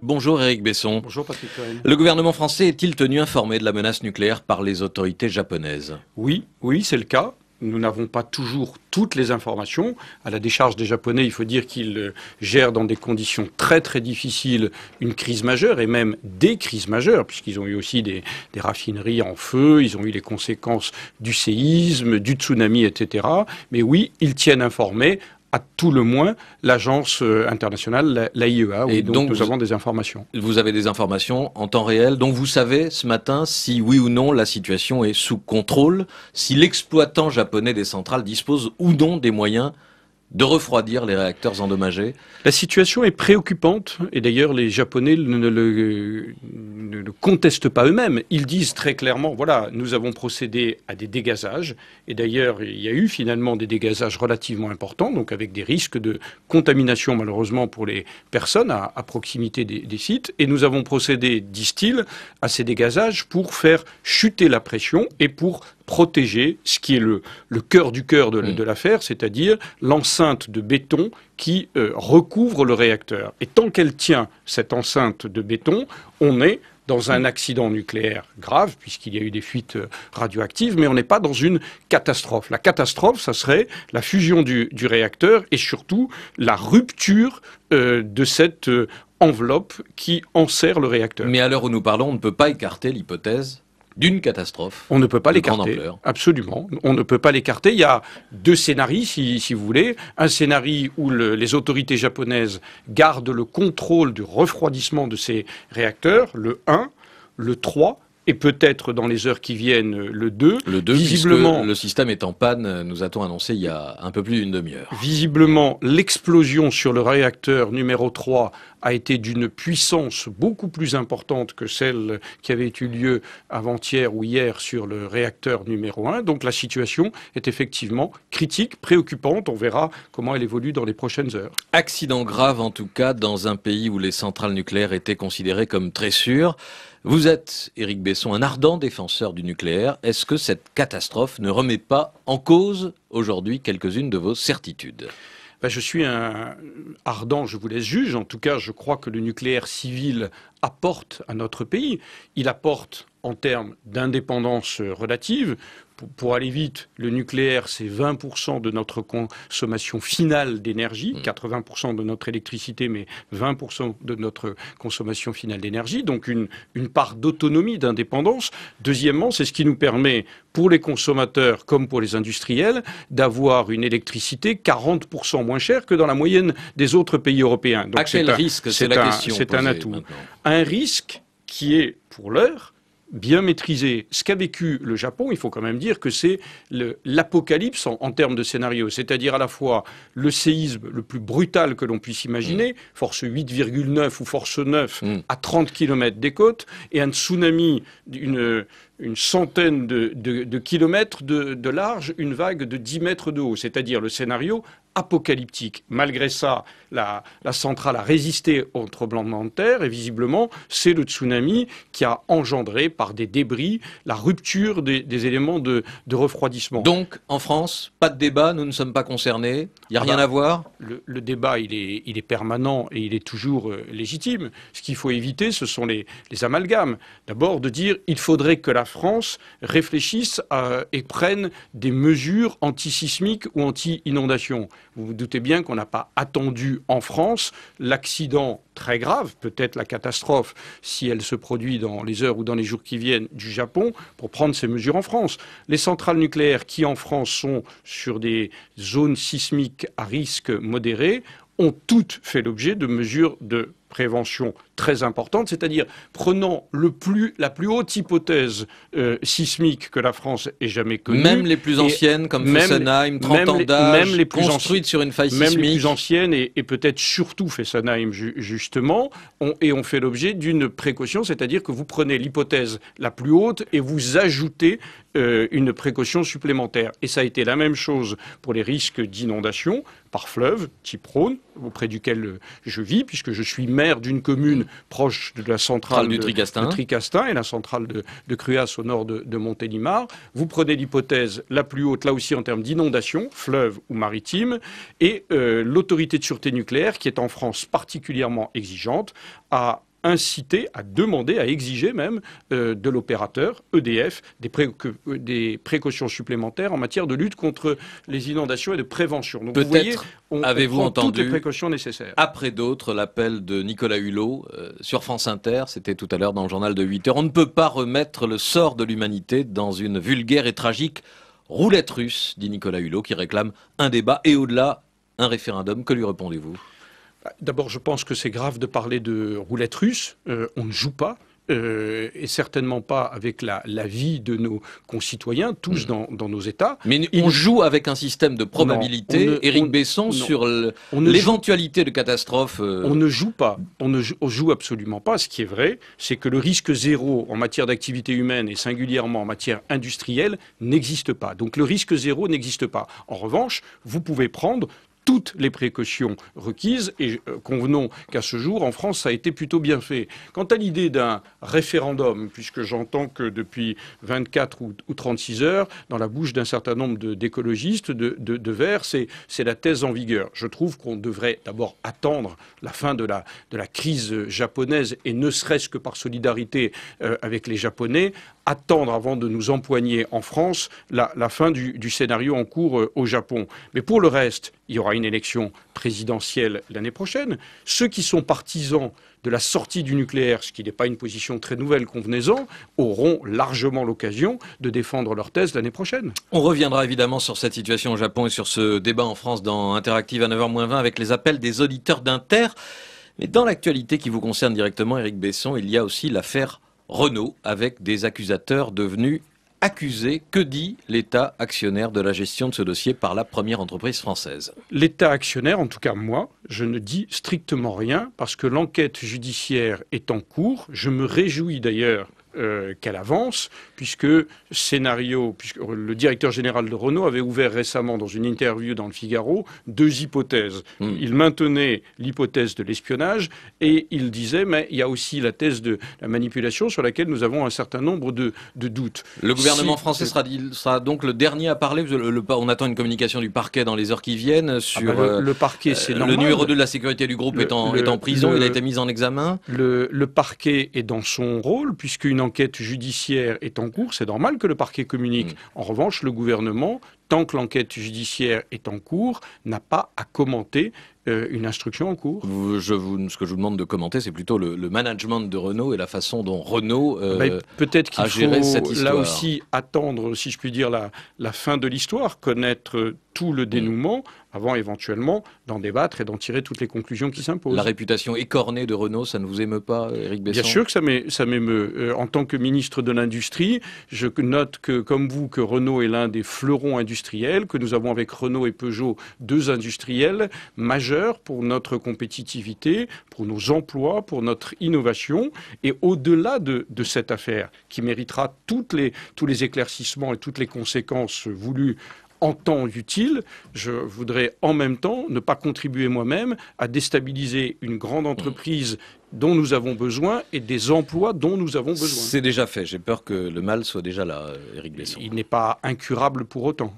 Bonjour Éric Besson. Bonjour Patrick Cohen. Le gouvernement français est-il tenu informé de la menace nucléaire par les autorités japonaises? Oui, c'est le cas. Nous n'avons pas toujours toutes les informations. À la décharge des Japonais, il faut dire qu'ils gèrent dans des conditions très très difficiles une crise majeure et même des crises majeures, puisqu'ils ont eu aussi des raffineries en feu, ils ont eu les conséquences du séisme, du tsunami, etc. Mais oui, ils tiennent informés, à tout le moins, l'agence internationale, l'AIEA, où donc nous avons des informations. Vous avez des informations en temps réel, donc vous savez ce matin si oui ou non la situation est sous contrôle, si l'exploitant japonais des centrales dispose ou non des moyens de refroidir les réacteurs endommagés. La situation est préoccupante, et d'ailleurs les Japonais ne le contestent pas eux-mêmes. Ils disent très clairement, voilà, nous avons procédé à des dégazages, et d'ailleurs il y a eu finalement des dégazages relativement importants, donc avec des risques de contamination malheureusement pour les personnes à proximité des sites, et nous avons procédé, disent-ils, à ces dégazages pour faire chuter la pression et pour protéger ce qui est le cœur du cœur de l'affaire, c'est-à-dire l'enceinte de béton qui recouvre le réacteur. Et tant qu'elle tient, cette enceinte de béton, on est dans un accident nucléaire grave, puisqu'il y a eu des fuites radioactives, mais on n'est pas dans une catastrophe. La catastrophe, ça serait la fusion du réacteur et surtout la rupture de cette enveloppe qui enserre le réacteur. Mais à l'heure où nous parlons, on ne peut pas écarter l'hypothèse d'une catastrophe. On ne peut pas l'écarter. Absolument. On ne peut pas l'écarter. Il y a deux scénarios, si vous voulez. Un scénario où les autorités japonaises gardent le contrôle du refroidissement de ces réacteurs, le 1, le 3, et peut-être dans les heures qui viennent, le 2. Le 2, visiblement, le système est en panne, nous a-t-on annoncé il y a un peu plus d'une demi-heure. Visiblement, l'explosion sur le réacteur numéro 3 a été d'une puissance beaucoup plus importante que celle qui avait eu lieu avant-hier ou hier sur le réacteur numéro 1. Donc la situation est effectivement critique, préoccupante. On verra comment elle évolue dans les prochaines heures. Accident grave en tout cas dans un pays où les centrales nucléaires étaient considérées comme très sûres. Vous êtes, Éric Besson, un ardent défenseur du nucléaire. Est-ce que cette catastrophe ne remet pas en cause aujourd'hui quelques-unes de vos certitudes ? Je suis un ardent, je vous laisse juge. En tout cas, je crois que le nucléaire civil apporte à notre pays. Il apporte en termes d'indépendance relative. Pour aller vite, le nucléaire, c'est 20% de notre consommation finale d'énergie, 80% de notre électricité, mais 20% de notre consommation finale d'énergie, donc une part d'autonomie, d'indépendance. Deuxièmement, c'est ce qui nous permet, pour les consommateurs comme pour les industriels, d'avoir une électricité 40% moins chère que dans la moyenne des autres pays européens. Donc à quel risque, c'est la question C'est un atout. Un risque qui est, pour l'heure, bien maîtrisé. Ce qu'a vécu le Japon, il faut quand même dire que c'est l'apocalypse en termes de scénario. C'est-à-dire à la fois le séisme le plus brutal que l'on puisse imaginer, force 8,9 ou force 9 à 30 km des côtes, et un tsunami d'une centaine de kilomètres de large, une vague de 10 mètres de haut. C'est-à-dire le scénario apocalyptique. Malgré ça, la centrale a résisté au tremblement de terre et visiblement, c'est le tsunami qui a engendré par des débris la rupture des éléments de refroidissement. Donc, en France, pas de débat, nous ne sommes pas concernés, il n'y a rien à voir. Le débat, il est permanent et il est toujours légitime. Ce qu'il faut éviter, ce sont les amalgames. D'abord, de dire il faudrait que la France réfléchisse et prenne des mesures antisismiques ou anti-inondations. Vous vous doutez bien qu'on n'a pas attendu en France l'accident très grave, peut-être la catastrophe, si elle se produit dans les heures ou dans les jours qui viennent du Japon, pour prendre ces mesures en France. Les centrales nucléaires qui, en France, sont sur des zones sismiques à risque modéré, ont toutes fait l'objet de mesures de prévention très importante, c'est-à-dire prenant la plus haute hypothèse sismique que la France ait jamais connue. Même les plus anciennes, comme Fessenheim, 30 ans d'âge, construites sur une faille sismique. Même les plus anciennes, et peut-être surtout Fessenheim, justement, ont fait l'objet d'une précaution, c'est-à-dire que vous prenez l'hypothèse la plus haute et vous ajoutez une précaution supplémentaire. Et ça a été la même chose pour les risques d'inondation par fleuve, type Rhône, auprès duquel je vis, puisque je suis maire d'une commune proche de la centrale de Tricastin et la centrale de Cruas au nord de Montélimar. Vous prenez l'hypothèse la plus haute, là aussi en termes d'inondation, fleuve ou maritime, et l'autorité de sûreté nucléaire, qui est en France particulièrement exigeante, a inciter, à demander, à exiger même de l'opérateur EDF des précautions supplémentaires en matière de lutte contre les inondations et de prévention. Donc, vous voyez, avez-vous entendu toutes les précautions nécessaires. Après d'autres, l'appel de Nicolas Hulot sur France Inter, c'était tout à l'heure dans le journal de 8 heures. On ne peut pas remettre le sort de l'humanité dans une vulgaire et tragique roulette russe, dit Nicolas Hulot, qui réclame un débat et au-delà, un référendum. Que lui répondez-vous? D'abord, je pense que c'est grave de parler de roulette russe. On ne joue pas. Et certainement pas avec la vie de nos concitoyens, tous dans nos États. Mais on joue avec un système de probabilité, Éric Besson, sur l'éventualité de catastrophe. On ne joue pas, on joue absolument pas. Ce qui est vrai, c'est que le risque zéro en matière d'activité humaine et singulièrement en matière industrielle n'existe pas. Donc le risque zéro n'existe pas. En revanche, vous pouvez prendre toutes les précautions requises et convenons qu'à ce jour, en France, ça a été plutôt bien fait. Quant à l'idée d'un référendum, puisque j'entends que depuis 24 ou 36 heures, dans la bouche d'un certain nombre d'écologistes, de Verts, c'est la thèse en vigueur. Je trouve qu'on devrait d'abord attendre la fin de la crise japonaise et ne serait-ce que par solidarité avec les Japonais, attendre avant de nous empoigner en France la fin du scénario en cours au Japon. Mais pour le reste, il y aura une élection présidentielle l'année prochaine. Ceux qui sont partisans de la sortie du nucléaire, ce qui n'est pas une position très nouvelle, convenez-en, auront largement l'occasion de défendre leur thèse l'année prochaine. On reviendra évidemment sur cette situation au Japon et sur ce débat en France dans Interactive à 9h-20 avec les appels des auditeurs d'Inter. Mais dans l'actualité qui vous concerne directement, Éric Besson, il y a aussi l'affaire Renault, avec des accusateurs devenus accusés. Que dit l'État actionnaire de la gestion de ce dossier par la première entreprise française? L'État actionnaire, en tout cas moi, je ne dis strictement rien parce que l'enquête judiciaire est en cours. Je me réjouis d'ailleurs qu'elle avance, puisque le directeur général de Renault avait ouvert récemment dans une interview dans le Figaro 2 hypothèses. Il maintenait l'hypothèse de l'espionnage et il disait mais il y a aussi la thèse de la manipulation sur laquelle nous avons un certain nombre de doutes. Le gouvernement français sera donc le dernier à parler. On attend une communication du parquet dans les heures qui viennent sur le parquet, c'est normal. Le numéro 2 de la sécurité du groupe est en prison, il a été mis en examen. Le parquet est dans son rôle puisqu'une enquête judiciaire est en cours, c'est normal que le parquet communique. En revanche, le gouvernement, tant que l'enquête judiciaire est en cours, n'a pas à commenter une instruction en cours. Ce que je vous demande de commenter, c'est plutôt le management de Renault et la façon dont Renault peut-être qu'il a géré cette faut histoire. Là aussi attendre, si je puis dire, la fin de l'histoire, connaître tout le dénouement, avant éventuellement d'en débattre et d'en tirer toutes les conclusions qui s'imposent. La réputation écornée de Renault, ça ne vous émeut pas, Éric Besson? Bien sûr que ça m'émeut. En tant que ministre de l'Industrie, je note que, comme vous, que Renault est l'un des fleurons industriels, que nous avons avec Renault et Peugeot 2 industriels majeurs pour notre compétitivité, pour nos emplois, pour notre innovation. Et au-delà de cette affaire, qui méritera tous les éclaircissements et toutes les conséquences voulues en temps utile, je voudrais en même temps ne pas contribuer moi-même à déstabiliser une grande entreprise dont nous avons besoin et des emplois dont nous avons besoin. C'est déjà fait. J'ai peur que le mal soit déjà là, Éric Besson. Il n'est pas incurable pour autant.